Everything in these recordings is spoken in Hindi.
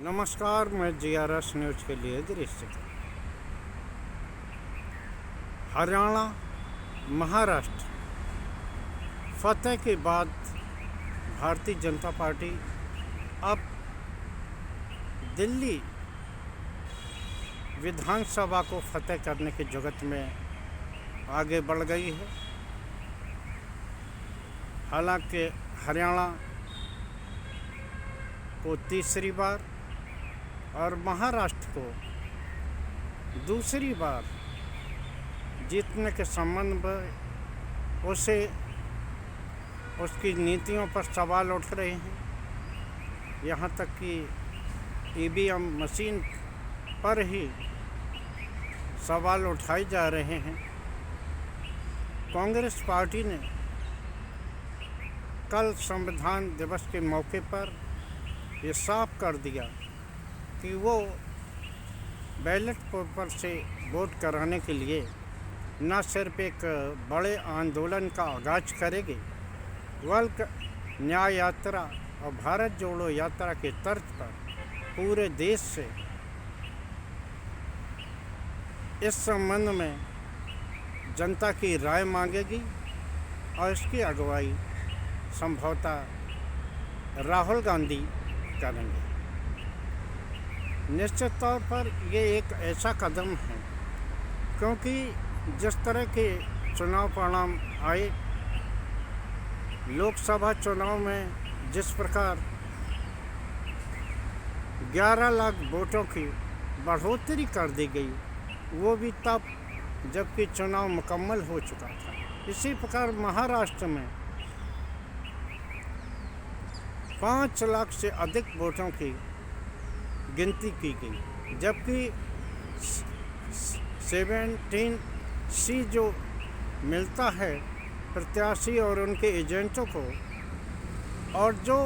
नमस्कार, मैं GRS न्यूज़ के लिए दृश्य। हरियाणा, महाराष्ट्र फतेह के बाद भारतीय जनता पार्टी अब दिल्ली विधानसभा को फतेह करने की जुगत में आगे बढ़ गई है। हालांकि हरियाणा को तीसरी बार और महाराष्ट्र को दूसरी बार जीतने के संबंध में उसकी नीतियों पर सवाल उठ रहे हैं। यहाँ तक कि EVM मशीन पर ही सवाल उठाए जा रहे हैं। कांग्रेस पार्टी ने कल संविधान दिवस के मौके पर ये साफ कर दिया कि वो बैलेट पेपर से वोट कराने के लिए न सिर्फ एक बड़े आंदोलन का आगाज करेगी, बल्कि न्याय यात्रा और भारत जोड़ो यात्रा के तर्ज पर पूरे देश से इस संबंध में जनता की राय मांगेगी और इसकी अगुवाई संभवतः राहुल गांधी करेंगे। निश्चित तौर पर ये एक ऐसा कदम है, क्योंकि जिस तरह के चुनाव परिणाम आए, लोकसभा चुनाव में जिस प्रकार 11 लाख वोटों की बढ़ोतरी कर दी गई, वो भी तब जबकि चुनाव मुकम्मल हो चुका था। इसी प्रकार महाराष्ट्र में 5 लाख से अधिक वोटों की गिनती की गई, जबकि 17C जो मिलता है प्रत्याशी और उनके एजेंटों को, और जो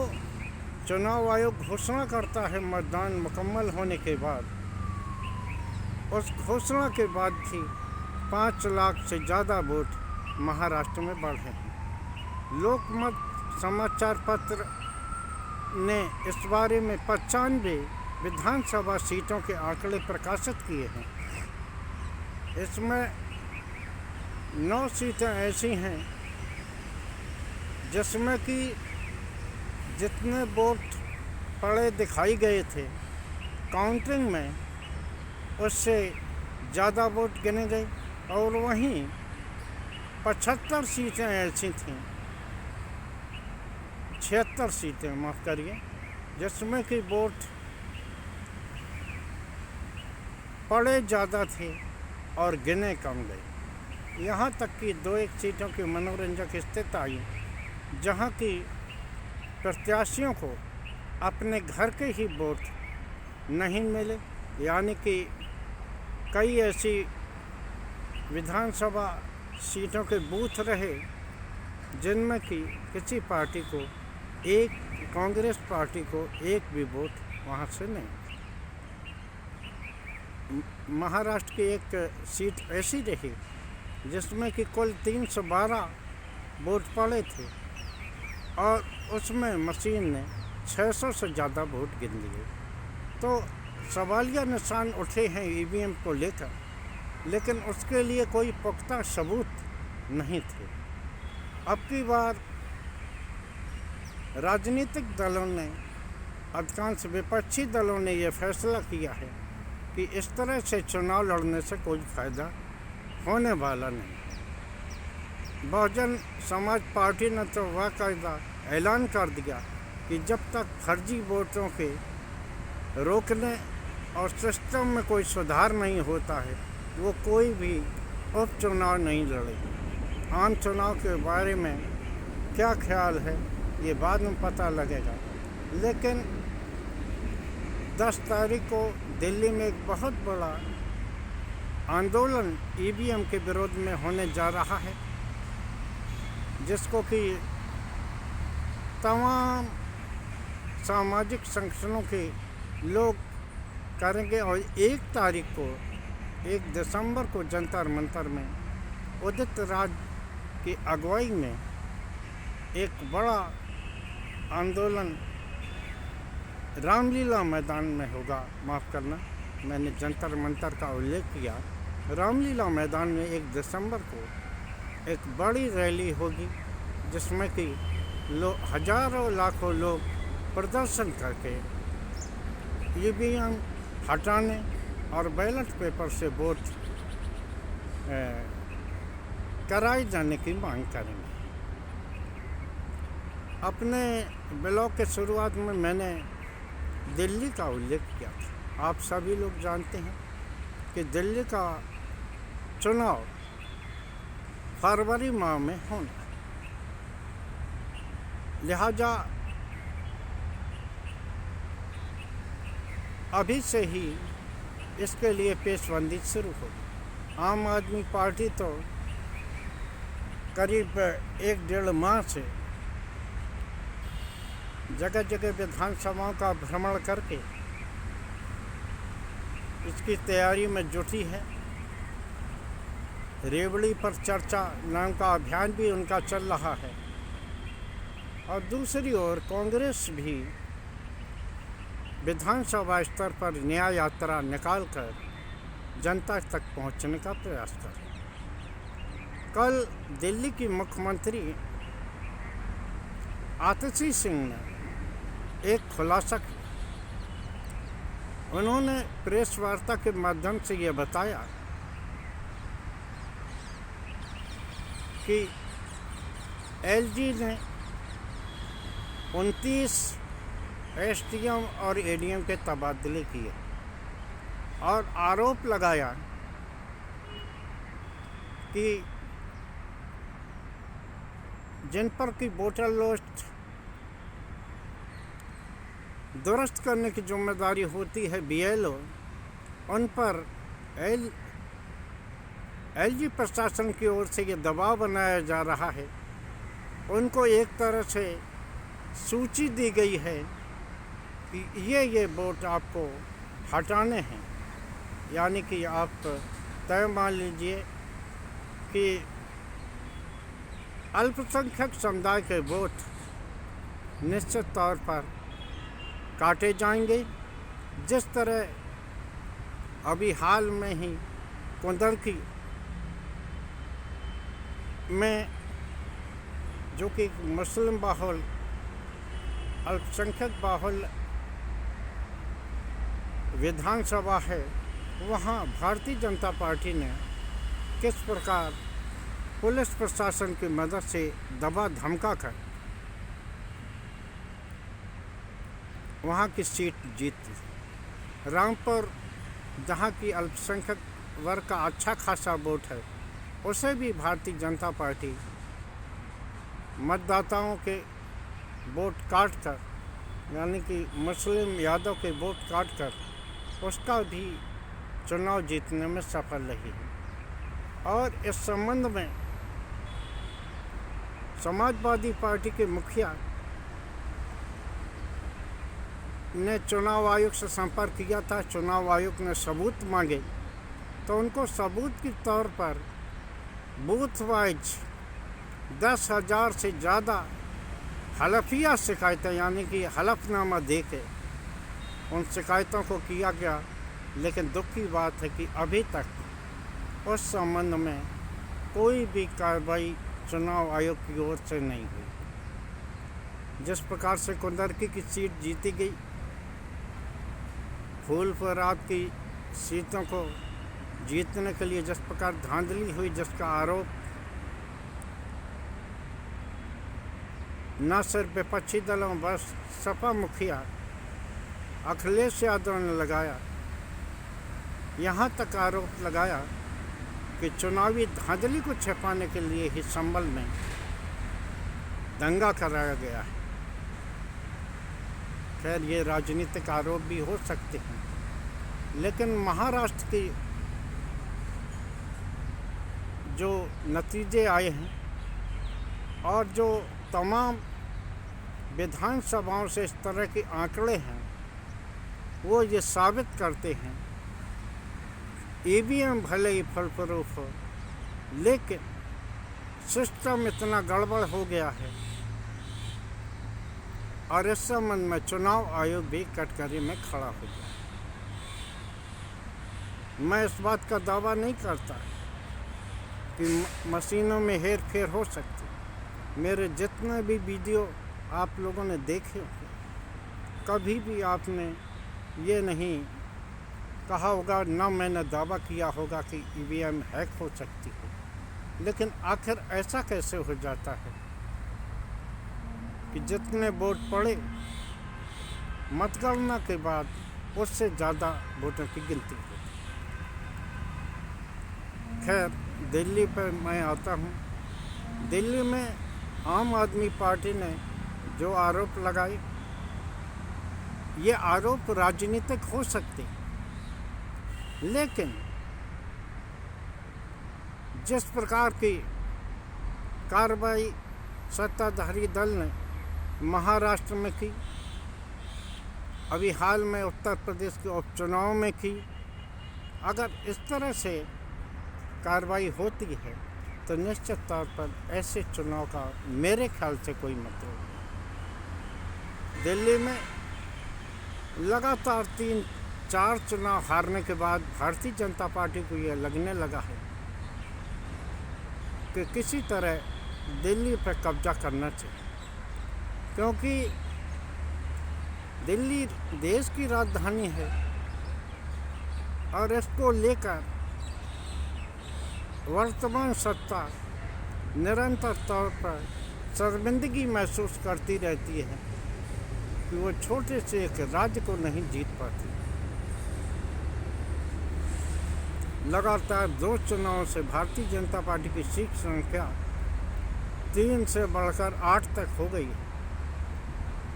चुनाव आयोग घोषणा करता है मतदान मुकम्मल होने के बाद, उस घोषणा के बाद भी 5 लाख से ज़्यादा वोट महाराष्ट्र में बढ़े हैं। लोकमत समाचार पत्र ने इस बारे में 95 विधानसभा सीटों के आंकड़े प्रकाशित किए हैं। इसमें 9 सीटें ऐसी हैं जिसमें कि जितने वोट पड़े दिखाई गए थे काउंटिंग में, उससे ज़्यादा वोट गिने गए, और वहीं 75 सीटें ऐसी थीं, 76 सीटें माफ़ करिए, जिसमें कि वोट पड़े ज़्यादा थे और गिने कम गए। यहाँ तक कि 2-1 सीटों की मनोरंजक स्थिति आई, जहाँ की प्रत्याशियों को अपने घर के ही वोट नहीं मिले, यानी कि कई ऐसी विधानसभा सीटों के बूथ रहे जिनमें कि किसी पार्टी को कांग्रेस पार्टी को एक भी वोट वहाँ से नहीं। महाराष्ट्र की एक सीट ऐसी रही जिसमें कि कुल 312 वोट पड़े थे, और उसमें मशीन ने 600 से ज़्यादा वोट गिन लिए। तो सवालिया निशान उठे हैं EVM को लेकर, लेकिन उसके लिए कोई पुख्ता सबूत नहीं थे। अब की बार राजनीतिक दलों ने, अधिकांश विपक्षी दलों ने यह फैसला किया है कि इस तरह से चुनाव लड़ने से कोई फ़ायदा होने वाला नहीं। बहुजन समाज पार्टी ने तो बाकायदा ऐलान कर दिया कि जब तक फर्जी वोटों के रोकने और सिस्टम में कोई सुधार नहीं होता है, वो कोई भी उपचुनाव नहीं लड़ेगी। आम चुनाव के बारे में क्या ख्याल है ये बाद में पता लगेगा, लेकिन 10 तारीख को दिल्ली में एक बहुत बड़ा आंदोलन EVM के विरोध में होने जा रहा है, जिसको कि तमाम सामाजिक संगठनों के लोग करेंगे। और 1 दिसंबर को जंतर मंतर में उदित राज की अगुवाई में एक बड़ा आंदोलन रामलीला मैदान में होगा, माफ़ करना, मैंने जंतर मंतर का उल्लेख किया। रामलीला मैदान में 1 दिसंबर को एक बड़ी रैली होगी जिसमें कि हजारों लाखों लोग प्रदर्शन करके ईवीएम हटाने और बैलेट पेपर से वोट कराए जाने की मांग करेंगे। अपने ब्लॉग के शुरुआत में मैंने दिल्ली का उल्लेख किया था। आप सभी लोग जानते हैं कि दिल्ली का चुनाव फरवरी माह में होना है, लिहाजा अभी से ही इसके लिए पेशबंदी शुरू होगी। आम आदमी पार्टी तो करीब 1-1.5 माह से जगह जगह विधानसभाओं का भ्रमण करके इसकी तैयारी में जुटी है। रेवड़ी पर चर्चा नाम का अभियान भी उनका चल रहा है और दूसरी ओर कांग्रेस भी विधानसभा स्तर पर न्याय यात्रा निकालकर जनता तक पहुंचने का प्रयास कर। कल दिल्ली की मुख्यमंत्री आतिशी सिंह ने एक खुलासा किया। उन्होंने प्रेस वार्ता के माध्यम से ये बताया कि एलजी ने 29 एसडीएम और एडीएम के तबादले किए और आरोप लगाया कि जिन पर की वोटर लिस्ट दुरुस्त करने की जिम्मेदारी होती है बीएलओ, उन पर एलजी प्रशासन की ओर से ये दबाव बनाया जा रहा है। उनको एक तरह से सूची दी गई है कि ये वोट आपको हटाने हैं, यानी कि आप तय मान लीजिए कि अल्पसंख्यक समुदाय के वोट निश्चित तौर पर काटे जाएंगे। जिस तरह अभी हाल में ही कुंदरकी में, जो कि मुस्लिम बाहुल अल्पसंख्यक बाहुल विधानसभा है, वहाँ भारतीय जनता पार्टी ने किस प्रकार पुलिस प्रशासन की मदद से दबा धमका कर वहाँ की सीट जीती। रामपुर, जहाँ की अल्पसंख्यक वर्ग का अच्छा खासा वोट है, उसे भी भारतीय जनता पार्टी मतदाताओं के वोट काट कर, यानी कि मुस्लिम यादव के वोट काट कर उसका भी चुनाव जीतने में सफल रही है। और इस संबंध में समाजवादी पार्टी के मुखिया ने चुनाव आयोग से संपर्क किया था। चुनाव आयोग ने सबूत मांगे तो उनको सबूत के तौर पर बूथ वाइज 10,000 से ज़्यादा हलफिया शिकायतें, यानी कि हलफनामा दे के उन शिकायतों को किया गया। लेकिन दुख की बात है कि अभी तक उस संबंध में कोई भी कार्रवाई चुनाव आयोग की ओर से नहीं हुई। जिस प्रकार से कुंदरकी की सीट जीती गई, फूलपुर की सीटों को जीतने के लिए जिस प्रकार धांधली हुई, जिसका आरोप न सिर्फ विपक्षी दलों बस सपा मुखिया अखिलेश यादव ने लगाया, यहाँ तक आरोप लगाया कि चुनावी धांधली को छिपाने के लिए ही संभल में दंगा कराया गया है। खैर, ये राजनीतिक आरोप भी हो सकते हैं, लेकिन महाराष्ट्र की जो नतीजे आए हैं और जो तमाम विधानसभाओं से इस तरह के आंकड़े हैं, वो ये साबित करते हैं ईवीएम भले ही फलप्रूफ हो, लेकिन सिस्टम इतना गड़बड़ हो गया है और इस संबंध में चुनाव आयोग भी कटघरे में खड़ा हो गया। मैं इस बात का दावा नहीं करता कि मशीनों में हेर फेर हो सकती। मेरे जितने भी वीडियो आप लोगों ने देखे होंगे, कभी भी आपने ये नहीं कहा होगा, ना मैंने दावा किया होगा कि ईवीएम हैक हो सकती है। लेकिन आखिर ऐसा कैसे हो जाता है कि जितने वोट पड़े मतगणना के बाद उससे ज़्यादा वोटों की गिनती होती। खैर, दिल्ली पर मैं आता हूँ। दिल्ली में आम आदमी पार्टी ने जो आरोप लगाए, ये आरोप राजनीतिक हो सकते, लेकिन जिस प्रकार की कार्रवाई सत्ताधारी दल ने महाराष्ट्र में की, अभी हाल में उत्तर प्रदेश के उपचुनाव में की, अगर इस तरह से कार्रवाई होती है तो निश्चित तौर पर ऐसे चुनाव का मेरे ख्याल से कोई मतलब नहीं। दिल्ली में लगातार 3-4 चुनाव हारने के बाद भारतीय जनता पार्टी को यह लगने लगा है कि किसी तरह दिल्ली पर कब्जा करना चाहिए, क्योंकि दिल्ली देश की राजधानी है और इसको लेकर वर्तमान सत्ता निरंतर तौर पर शर्मिंदगी महसूस करती रहती है कि वो छोटे से एक राज्य को नहीं जीत पाती। लगातार 2 चुनावों से भारतीय जनता पार्टी की सीट संख्या 3 से बढ़कर 8 तक हो गई है,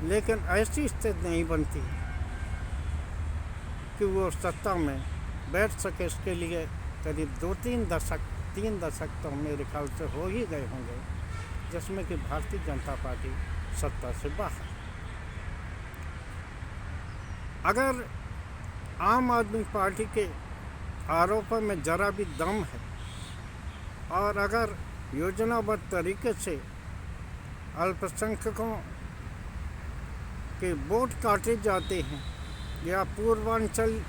लेकिन ऐसी स्थिति नहीं बनती कि वो सत्ता में बैठ सके। इसके लिए करीब 3 दशक तो मेरे ख्याल से हो ही गए होंगे जिसमें कि भारतीय जनता पार्टी सत्ता से बाहर। अगर आम आदमी पार्टी के आरोपों में जरा भी दम है और अगर योजनाबद्ध तरीके से अल्पसंख्यकों के वोट काटे जाते हैं या पूर्वांचल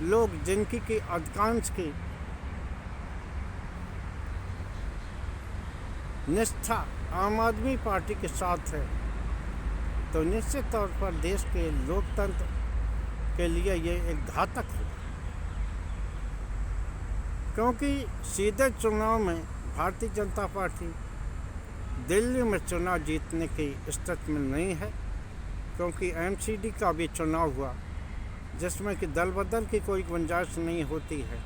लोग जिनकी की अधिकांश की निष्ठा आम आदमी पार्टी के साथ है, तो निश्चित तौर पर देश के लोकतंत्र के लिए ये एक घातक है, क्योंकि सीधे चुनाव में भारतीय जनता पार्टी दिल्ली में चुनाव जीतने की स्थिति में नहीं है, क्योंकि एमसीडी का भी चुनाव हुआ जिसमें कि दल बदल की कोई गुंजाइश नहीं होती है।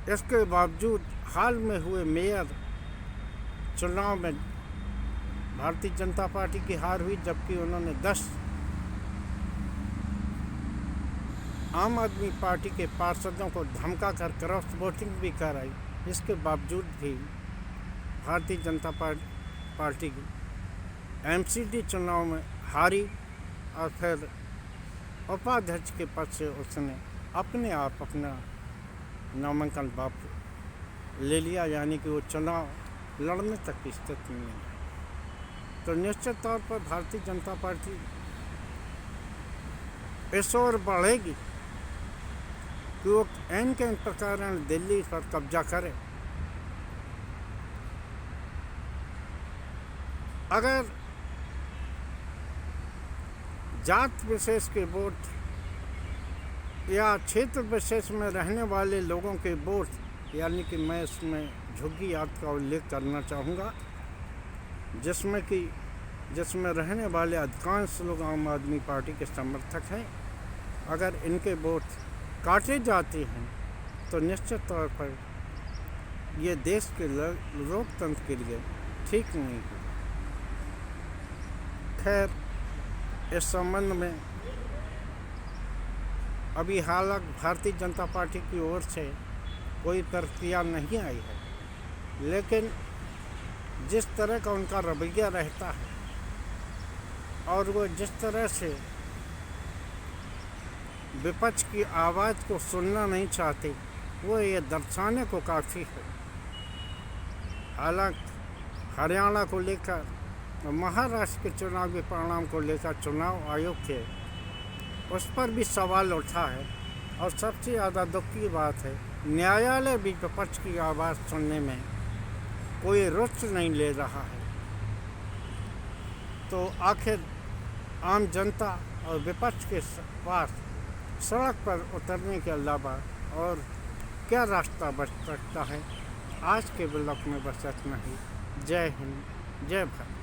इसके बावजूद हाल में हुए मेयर चुनाव में भारतीय जनता पार्टी की हार हुई, जबकि उन्होंने 10 आम आदमी पार्टी के पार्षदों को धमका कर क्रॉस वोटिंग भी कराई। इसके बावजूद भी भारतीय जनता पार्टी की एमसीडी चुनाव में हारी और फिर उपाध्यक्ष के पद से उसने अपने आप अपना नामांकन वापस ले लिया, यानी कि वो चुनाव लड़ने तक की स्थिति में है। तो निश्चित तौर पर भारतीय जनता पार्टी इस ओर बढ़ेगी कि वो इन के प्रकार दिल्ली पर कब्जा करे। अगर जात विशेष के वोट या क्षेत्र विशेष में रहने वाले लोगों के वोट, यानी कि मैं इसमें झुग्गी याद का उल्लेख करना चाहूँगा, जिसमें रहने वाले अधिकांश लोग आम आदमी पार्टी के समर्थक हैं, अगर इनके वोट काटे जाते हैं तो निश्चित तौर पर ये देश के लोकतंत्र के लिए ठीक नहीं है। खैर, इस संबंध में अभी हालांकि भारतीय जनता पार्टी की ओर से कोई प्रतिक्रिया नहीं आई है, लेकिन जिस तरह का उनका रवैया रहता है और वो जिस तरह से विपक्ष की आवाज़ को सुनना नहीं चाहते, वो ये दर्शाने को काफ़ी है। हालांकि हरियाणा को लेकर तो महाराष्ट्र के चुनावी परिणाम को लेकर चुनाव आयोग के उस पर भी सवाल उठा है। और सबसे ज़्यादा दुख की बात है, न्यायालय भी विपक्ष की आवाज़ सुनने में कोई रुचि नहीं ले रहा है। तो आखिर आम जनता और विपक्ष के पास सड़क पर उतरने के अलावा और क्या रास्ता बच सकता है। आज के ब्लॉग में बस इतना ही। जय हिंद, जय भारत।